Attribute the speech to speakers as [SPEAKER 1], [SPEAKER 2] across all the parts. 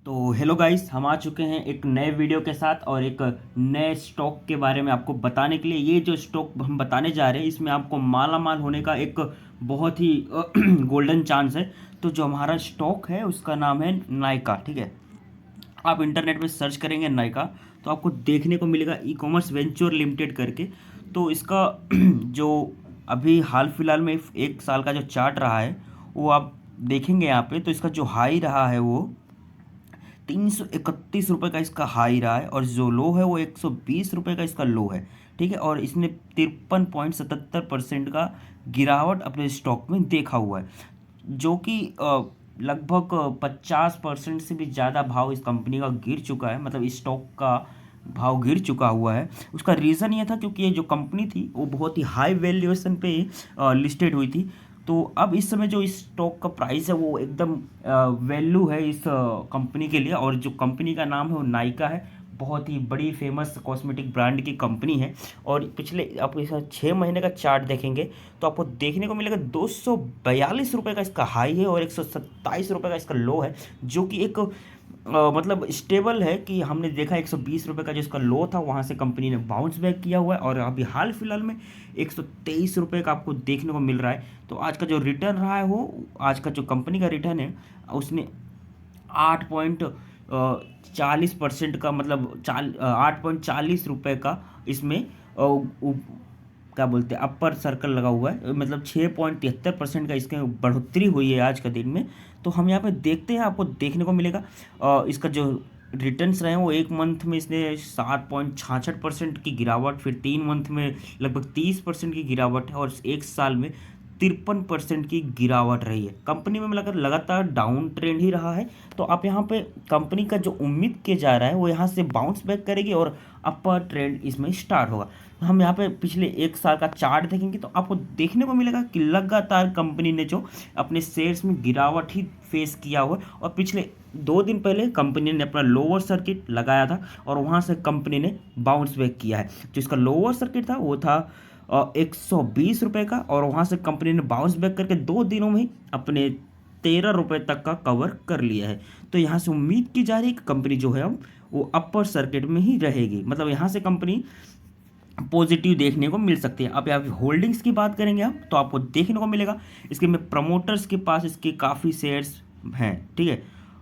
[SPEAKER 1] तो hello guys, हम आ चुके हैं एक नए वीडियो के साथ और एक नए स्टॉक के बारे में आपको बताने के लिए। ये जो स्टॉक हम बताने जा रहे हैं इसमें आपको माला माल होने का एक बहुत ही गोल्डन चांस है। तो जो हमारा स्टॉक है उसका नाम है नायका। ठीक है, आप इंटरनेट पे सर्च करेंगे नायका तो आपको देखने को मिलेगा ई कॉमर्स वेंचर लिमिटेड करके। तो इसका जो अभी हाल फिलहाल में एक साल का जो चार्ट रहा है वो आप देखेंगे यहाँ पे। तो इसका जो हाई रहा है वो 331 रुपये का इसका हाई रहा है और जो लो है वो 120 रुपये का इसका लो है। ठीक है, और इसने 53.77% का गिरावट अपने स्टॉक में देखा हुआ है, जो कि लगभग 50% से भी ज़्यादा भाव इस कंपनी का गिर चुका है। मतलब इस स्टॉक का भाव गिर चुका हुआ है। उसका रीज़न ये था क्योंकि ये जो कंपनी थी वो बहुत ही हाई वैल्यूएशन पे लिस्टेड हुई थी। तो अब इस समय जो इस स्टॉक का प्राइस है वो एकदम वैल्यू है इस कंपनी के लिए। और जो कंपनी का नाम है वो नायका है, बहुत ही बड़ी फेमस कॉस्मेटिक ब्रांड की कंपनी है। और पिछले आप इस 6 महीने का चार्ट देखेंगे तो आपको देखने को मिलेगा 242 रुपये का इसका हाई है और 127 रुपये का इसका लो है, जो कि एक मतलब स्टेबल है। कि हमने देखा 120 रुपये का जो इसका लो था वहाँ से कंपनी ने बाउंस बैक किया हुआ है और अभी हाल फिलहाल में 123 रुपये का आपको देखने को मिल रहा है। तो आज का जो रिटर्न रहा है वो आज का जो कंपनी का रिटर्न है उसने 8.40% का मतलब 8.40 रुपये का इसमें क्या बोलते हैं अपर सर्कल लगा हुआ है। मतलब 6.73% का इसके बढ़ोतरी हुई है आज का दिन में। तो हम यहाँ पे देखते हैं, आपको देखने को मिलेगा इसका जो रिटर्न्स रहे हैं वो एक मंथ में इसने 7.66% की गिरावट, फिर 3 मंथ में लगभग 30% की गिरावट है और एक साल में 53% की गिरावट रही है। कंपनी में मिलाकर लगातार डाउन ट्रेंड ही रहा है। तो आप यहाँ पे कंपनी का जो उम्मीद किया जा रहा है वो यहाँ से बाउंस बैक करेगी और अपर ट्रेंड इसमें स्टार्ट होगा। तो हम यहाँ पे पिछले एक साल का चार्ट देखेंगे तो आपको देखने को मिलेगा कि लगातार कंपनी ने जो अपने शेयर्स में गिरावट ही फेस किया हुआ है। और पिछले 2 दिन पहले कंपनी ने अपना लोअर सर्किट लगाया था और वहाँ से कंपनी ने बाउंस बैक किया है। जो इसका लोअर सर्किट था वो था 120 रुपये का और वहाँ से कंपनी ने बाउंस बैक करके 2 दिनों में ही अपने 13 रुपये तक का कवर कर लिया है। तो यहाँ से उम्मीद की जा रही है कि कंपनी जो है अब वो अपर सर्किट में ही रहेगी। मतलब यहाँ से कंपनी पॉजिटिव देखने को मिल सकती है। अब यहाँ पे होल्डिंग्स की बात करेंगे आप तो आपको देखने को मिलेगा इसके में प्रमोटर्स के पास इसके काफ़ी शेयर्स हैं। ठीक है,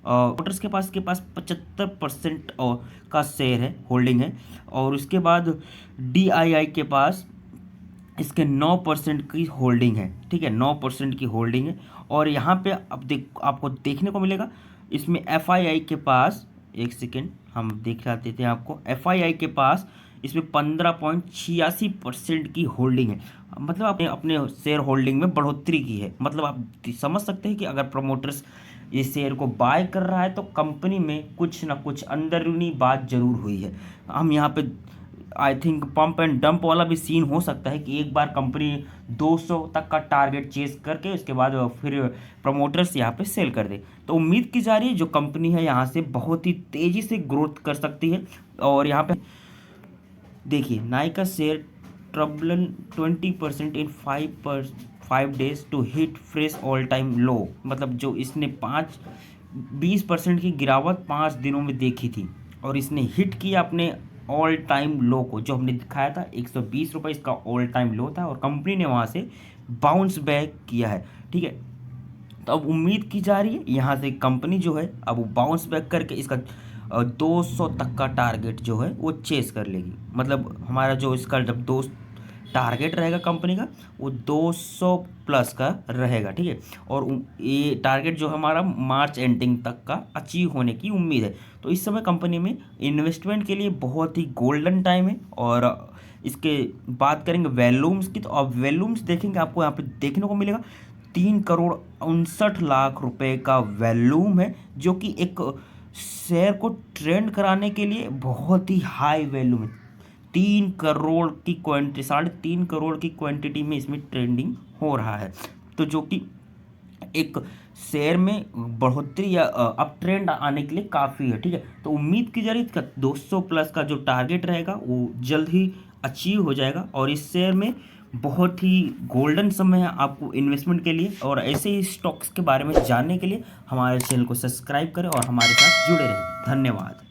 [SPEAKER 1] प्रमोटर्स के पास 75% और का शेयर है, होल्डिंग है। और उसके बाद DII के पास इसके 9% की होल्डिंग है। ठीक है, 9% की होल्डिंग है। और यहाँ पे अब आपको देखने को मिलेगा इसमें FII के पास, एक सेकेंड हम दिखा देते हैं आपको, FII के पास इसमें 15.86% की होल्डिंग है। मतलब आपने अपने शेयर होल्डिंग में बढ़ोतरी की है। मतलब आप समझ सकते हैं कि अगर प्रमोटर्स ये शेयर को बाय कर रहा है तो कंपनी में कुछ ना कुछ अंदरूनी बात जरूर हुई है। हम यहाँ पे I think pump and dump वाला भी सीन हो सकता है कि एक बार कंपनी 200 तक का टारगेट चेस करके उसके बाद फिर प्रमोटर्स यहाँ पे सेल कर दे। तो उम्मीद की जा रही है जो कंपनी है यहाँ से बहुत ही तेज़ी से ग्रोथ कर सकती है। और यहाँ पे देखिए Nykaa share tumble 20% in 5 days to hit fresh all time low. मतलब जो इसने 20% की गिरावट 5 दिनों में देखी थी और इसने हिट किया अपने ऑल टाइम लो को, जो हमने दिखाया था 120 रुपये इसका ऑल टाइम लो था और कंपनी ने वहाँ से बाउंस बैक किया है। ठीक है, तो अब उम्मीद की जा रही है यहाँ से कंपनी जो है अब वो बाउंस बैक करके इसका 200 तक का टारगेट जो है वो चेस कर लेगी। मतलब हमारा जो इसका जब दो टारगेट रहेगा कंपनी का वो 200 प्लस का रहेगा। ठीक है, और ये टारगेट जो हमारा मार्च एंडिंग तक का अचीव होने की उम्मीद है। तो इस समय कंपनी में इन्वेस्टमेंट के लिए बहुत ही गोल्डन टाइम है। और इसके बात करेंगे वैल्यूम्स की तो अब वैल्यूम्स देखेंगे आपको यहाँ पे देखने को मिलेगा 3 करोड़ 59 लाख रुपए का वैल्यूम है, जो कि एक शेयर को ट्रेंड कराने के लिए बहुत ही हाई वैल्यूम है। 3 करोड़ की क्वांटिटी, 3.5 करोड़ की क्वांटिटी में इसमें ट्रेंडिंग हो रहा है। तो जो कि एक शेयर में बढ़ोतरी या अप ट्रेंड आने के लिए काफ़ी है। ठीक है, तो उम्मीद की जा रही है 200 प्लस का जो टारगेट रहेगा वो जल्द ही अचीव हो जाएगा और इस शेयर में बहुत ही गोल्डन समय है आपको इन्वेस्टमेंट के लिए, और ऐसे ही स्टॉक्स के बारे में जानने के लिए हमारे चैनल को सब्सक्राइब करें और हमारे साथ जुड़े रहें। धन्यवाद।